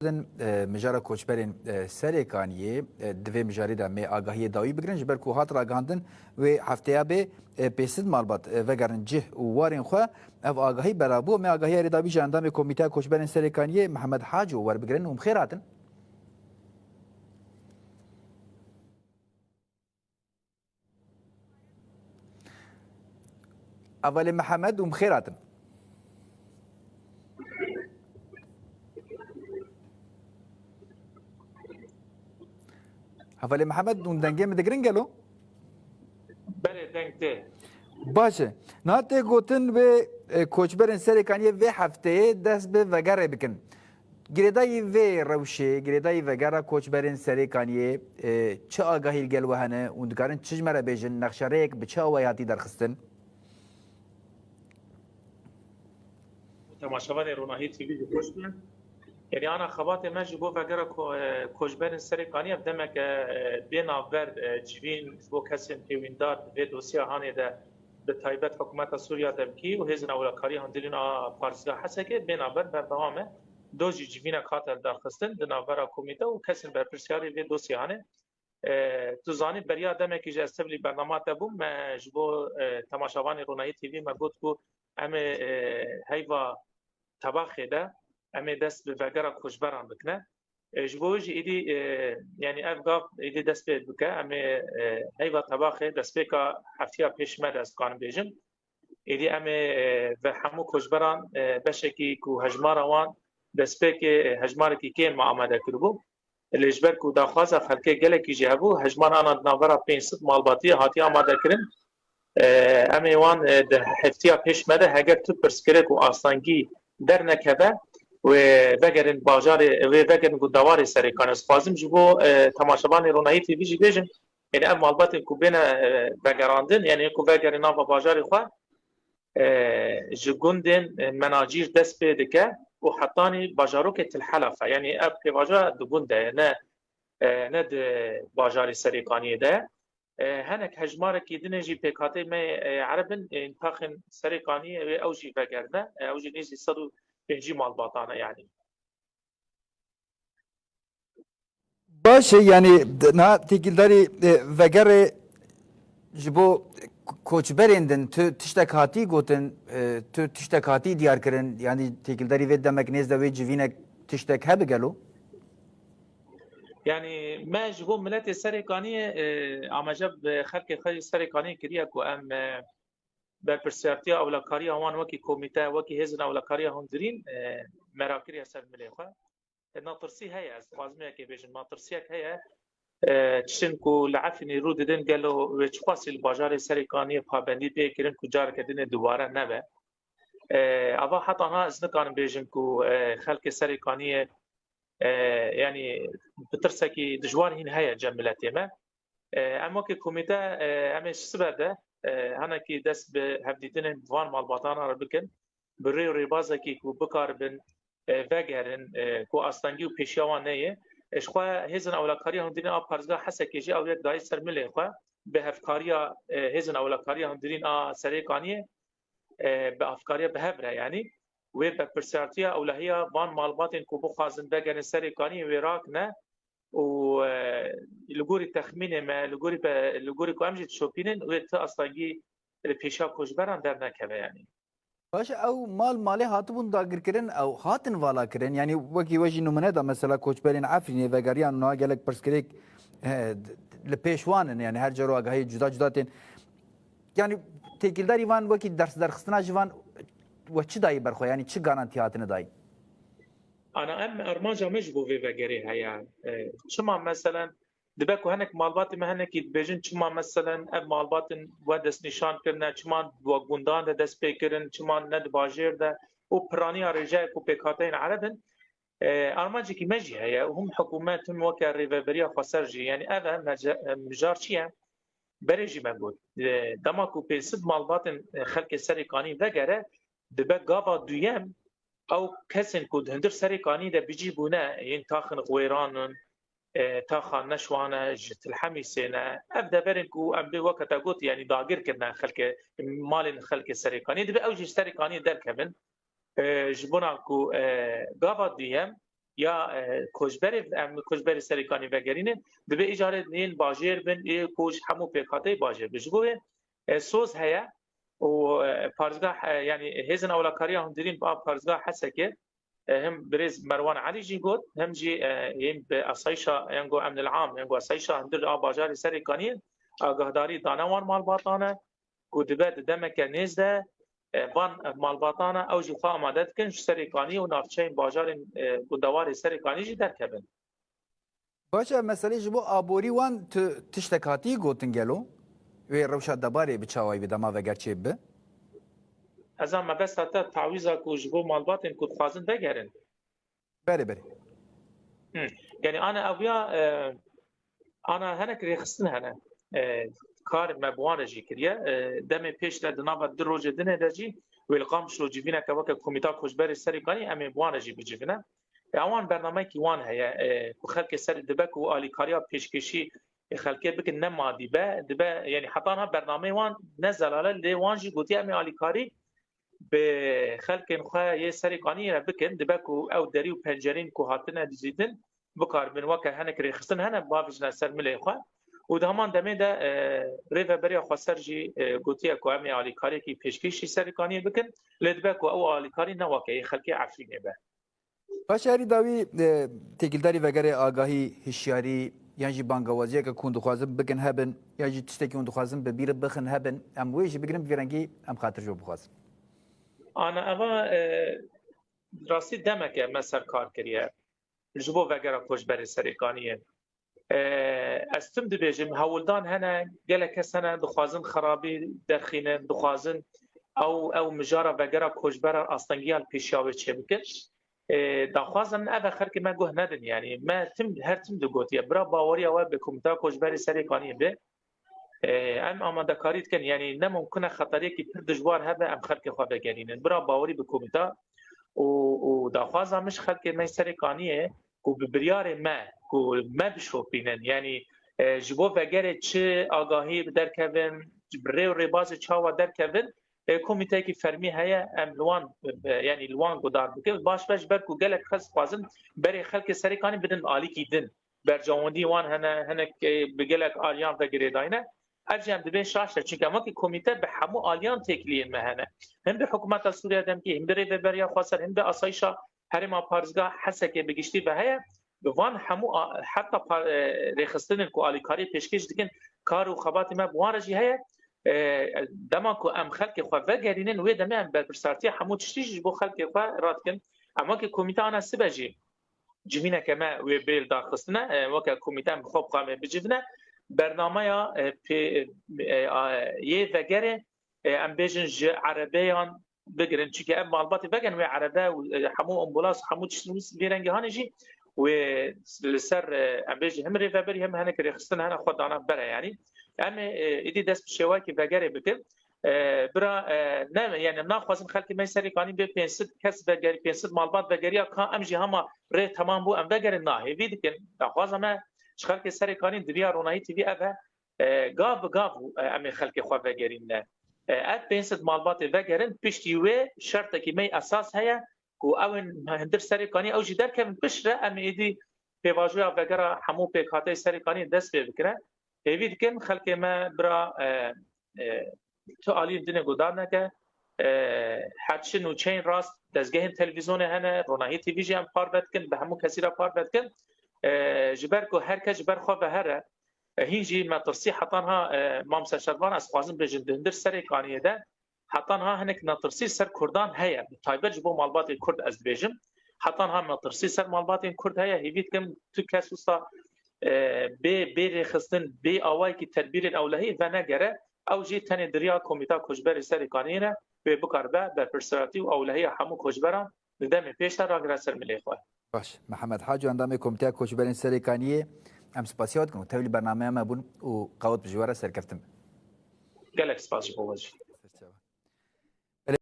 مجارا کوچبرین سرکانیه دوی مجاری دا می آگاهی داوی بگرن جبر کو هات را گاندن و هفته به پیسد مالبات وگرن جه و وارن خو اف آگاهی برابو می آگاهی ردابی جاندام کمیته کوچبرین سرکانیه محمد حاج ور بگرن هم خیراتن اول محمد هم خیراتن اول محمد اون دنگه مدگرین گلو بله دنگته باشه ناته گوتن به کوچبرن سرکانیه و هفته دست به وگره بکن گریدای و روشه گریدای وگره کوچبرن سرکانیه چه آگاهی گل وهنه اون دکارن چجمره بیجن نقشه یک به چه آوایاتی درخستن تماشاوان روناهی تیوی خوشبین یعنی آن خبات مجی بو وگره کوچبرن سرکانیه بدمک بیناور جوین بو کسی پیویندار به دوسیه هانی ده به تایبەت حکومت سووریا دەبکی و هێزن ئەوڵەکاری هەندێک پارتیا حەسەکە بێنابەر بەردەوامە دۆژی جیڤینە کاتە داخستن di navbera komîte û kesên berpirsyarê vê dosyanê tu zanî beriya demekî ji estevlî bernama te bûm me ji bo temaşavanê Ronayî TV me got ku em ê heyva tebaxê de em ê dest bi vegera koçberan bikine ji bo jî êdî yani ev gav êdî dest pê bike em ê heyva tebaxê destpêka heftiya pêş me dest dikarin bêjin êdî em ê ve hemû koçberan beşekî ku hejmara wan destpêkê hejmarekî kêm me amade kiribû lê ji ber ku daxwaza xelkê gelekî jî hebû hejmara ana di navbera 500 malbatiyê hatiye amade kirin em ê wan di heftiya pêş me de heger tu pirsgirêk û astangî dernekeve و وگرن باجار و وگرن گودوار سرکانه سپازم جبو تماشاوان رونایی تیوی جی بیجن یعنی ام مالبات کو بین وگراندن یعنی کو وگرن ناو باجار خو جگوندن مناجیر دست بده که و حتانی باجارو که تلحلفه یعنی اب که باجار دگونده نه باجار سرکانیه ده هنک هجماره کی دنجی پکاته می عربن انتاخن سرکانیه و اوجی وگرنه اوجی نیزی صدو بنجی مالباتانه yani. باشه yani na tekildari vegere jibo koçberindin tu tiştekati gotin tu tiştekati diyar kirin yani tekildari ve demek nezde ve civine tiştek hebe gelo yani ما jibo millet serikaniye amacab xalq xalq serikaniye kiriye ku em berpirsiyartiya awlakariya wan wekî komîte wekî hêzin awlakariya hundirîn merakiriya ser milê xwe natirsî heye ez dixwazim yekê bêjim natirsiyek heye tiştin ku li Efrînê rû didin gelo wê çiqasî li bajarê Serêkaniyê pabendî pê kirin ku careke dinê dubare nebe ava heta na ez nikarim bêjim ku xelkê Serêkaniyê yani bi tirsekî dijwar hîn heye cem miletê me em wekî komîte em ê siber de هنکی دست به هفدیدن وان مالباتانا را بکن بری و ریبازکی کو بکاربن وگرن کو آستانگی و پیشیوان نیه اشخوا هزن اولکاری هندرین آب پارزگاه حسکی جی اولیت دای سرمله خوا به هفکاریا هزن اولکاری هندرین آ سریکانیه به افکاریا به هبره یعنی و به پرسیارتیا اولهیا وان مالباتین کو بخوازن وگرن سریکانی و راک نه و لگوری تخمین ما لگوری کو امجد شوپینن و تا استاگی پیشا کوجبران در نکوه یعنی باشه او مالی هاتبون داگر کرن او هاتن والا کرن yani وکی وجی نمونه دا مثلا کوچبرین عفرینی وگریان نوع گلک پرسکریک لپیشوانن yani her جرو آگاهی جدا تین yani تکیلداری وان وکی درخستنا جوان و چی دایی برخوا yani چی گارانتی هاتن دایی أنا أرماجا مش بو في بجري هيا شما مثلا دبكو هنك مالبات ما هنك يتبجن شما مثلا أب مالبات ودس نشان كرنا شما وجوندان ده دس بيكرن شما ند باجير ده وبراني رجاء كوبيكاتين عربن أرماجا كي مجي هيا وهم حكوماتهم وكا ريفابريا خسرجي يعني هذا مجار شيء بريجي مبود دماكو بيسد مالبات خلق السرقاني بجرة دبك قابا دويم او کسین کو هندر سرکانی ده بيجي بونه ين تاخن غويرانن تاخن نشوانه جت الحميسنه ابدا برنكو ام بي وقت اقول يعني داغر كنا خلق مال خلق سرکانی ده اوج سرکانی در كمن جبونا کو غابا ديم یا کوچبر سریکانی وگرینن دبی اجاره نین باجر بن کوچ همو پیکاته باجر بجگوه سوز هيا و پارزگاه یعنی هزن اولکاریا هم درین با پارزگاه حسه که هم برز مروان علي جي قد هم جي يم بأصيشة ينقو أمن العام ينقو أصيشة هندر باجاري سريكانية قهداري دانوان مال باطانة قدبات دمك نزده بان مال باطانة أو جي خواهم عدد كنش سريكانية ونافشين باجاري قدواري سريكانية جي دركبن باشه مسئله جبو آبوری وان تشتکاتی گوتن گلو و روشا دباری بچاوی بدما و گرچه به از ما بس تا تعویضا کو جبو مالباتن کو خوازن بگرن بله يعني انا اويا انا هنك ريخستن هنا كار مبوانه جي كريا دم بيش لدنا دروج دنه دجي والقام شلو جيفينا كوكا كوميتا كوجبر سريكاني ام بوانه جي بجيفنا اوان برنامج كي وان هي خلق سر دبك والي كاريا بيشكشي خلقه بك نما دبا يعني حطانا برنامج وان نزل على اللي وان جي قوتي ام الي كاري به خلق خو یه سريقاني بكن دبكو او دري وبنجرين كو هاتنا دزيدن بكار من وكا هنك ريخستن هنا بافجنا سر ملي خو ودهمان دمه ده ريفا بريا خو سرجي قوتي اكو امي علي كاري كي بيشكيشي سريقاني بكن لدبكو او علي كاري نواكي خلقي عفرينه به باشاری داوی تکیلداری وگره آگاهی هشیاری یعنی بانگوازی که کند خوازم بکن هبن یعنی تشتکی کند خوازم به بیر بخن هبن ام ویش بگیرم بیرنگی ام خاطر جو بخوازم انا اما راستی دمك مثلا کار کریه جبو وگره کوچبر سريقانيه استم دبيجم هولدان هنا قالك سنه دخوازن خرابي درخينه دخوازن او مجاره وگره کوچبر استنگيال پیشاوي چمکن دخوازن اول خر که من گه ندن يعني ما تم هر تم دگوتيه برا باوري او به کومتا کوچبر سريقانيه به ام آماده کاریت کن یعنی نممکنه خطری که پر دجوار هبه ام خلق خواه بگرینن برا باوری به کومیتا و داخوازا مش خلق ما سريقانيه کو ببریار ما بشوفینن یعنی جبو وگره چه آگاهی درکبن بره و رباز چاوا درکبن کومیته کی فرمی هيا ام لوان يعني لوان قدار بك باش بركو قالك خص خوازن بري خلق سريقاني بدن عالي کی دن برجواندی وان هنك بقالك آلیان وگره داینه ارجع دبين شاشة چونکه اما که کمیته به همو آلیان تکلیه مهنه هم به حکومت سوریه دم که هم به ریوبریا خواستر هم به آسایشا هرما پارزگاه حسه که بگشتی به هیا بوان همو حتی رخصتن کو آلیکاری پیشکش دیگن کار و خبات ما بوارجی هیا دما کو ام خلق خو وگرینن و دما ام برسارتی همو چشتیج بو خلق خو راتکن اما که کمیته انا سبجی جمينه كما وبيل داخستنا وكا كوميتان خوب قام بجفنا برنامه یه وگره ام بیجن عربیان بگرن چون که ام مالباتی بگن و عربه و همو امبولاس همو چشنوس بیرنگی هانجی و لسر ام بیجن هم ریفبری هم هنه که رخصتن هنه خود دانا بره یعنی ام ایدی دست بشوائی که وگره بکن برا نه یعنی ناخوازم خلقی می سريقاني به 500 کس وگری 500 مالبات وگریا که ام جی هما ره تمام بو ام وگره نه هیوی دکن ناخوازم خلق سريقاني دبيا روناي تي في ابا غاف ام خلق خو وگرين ات 500 مالبات وگرن پشتي و شرط کی می اساس هيا کو اون هندر سريقاني او جدار كم بشره ام ايدي بواجو وگرا همو پکاته سريقاني دست بکره هیوی دکن خلق ما برا تو عالی دنه گودار نکه حدشن و چین راست دزگاه تلویزیون هنه رونایی تی وی جی هم پار بدکن به همو کسی را پار بدکن جبر کو هر کس جبر خو به هر هینجی ما ترسی حتانها مامسا شروان از خوازم بجند هندر سريقانيه ده حتانها هنک نترسی سر کردان هيا تایبر جبو مالبات کرد از بجم حتانها ما ترسی سر مالبات کرد هيا هیویت کم تو کسوسا به خستن به اوای کی تدبیر الاولهی و نگره او جی تن دریا کمیتا کوچبر سريقانيه به بکاربه بر پرسراتی و اولهی همو کوچبران دم پیش را گرسر ملی خو باش محمد حاج اندام کمیته کوچبر سريقانيه ام سپاسیات کنم تولی برنامه ما بون و قوت بجواره سرکفتم گلک سپاس بوجی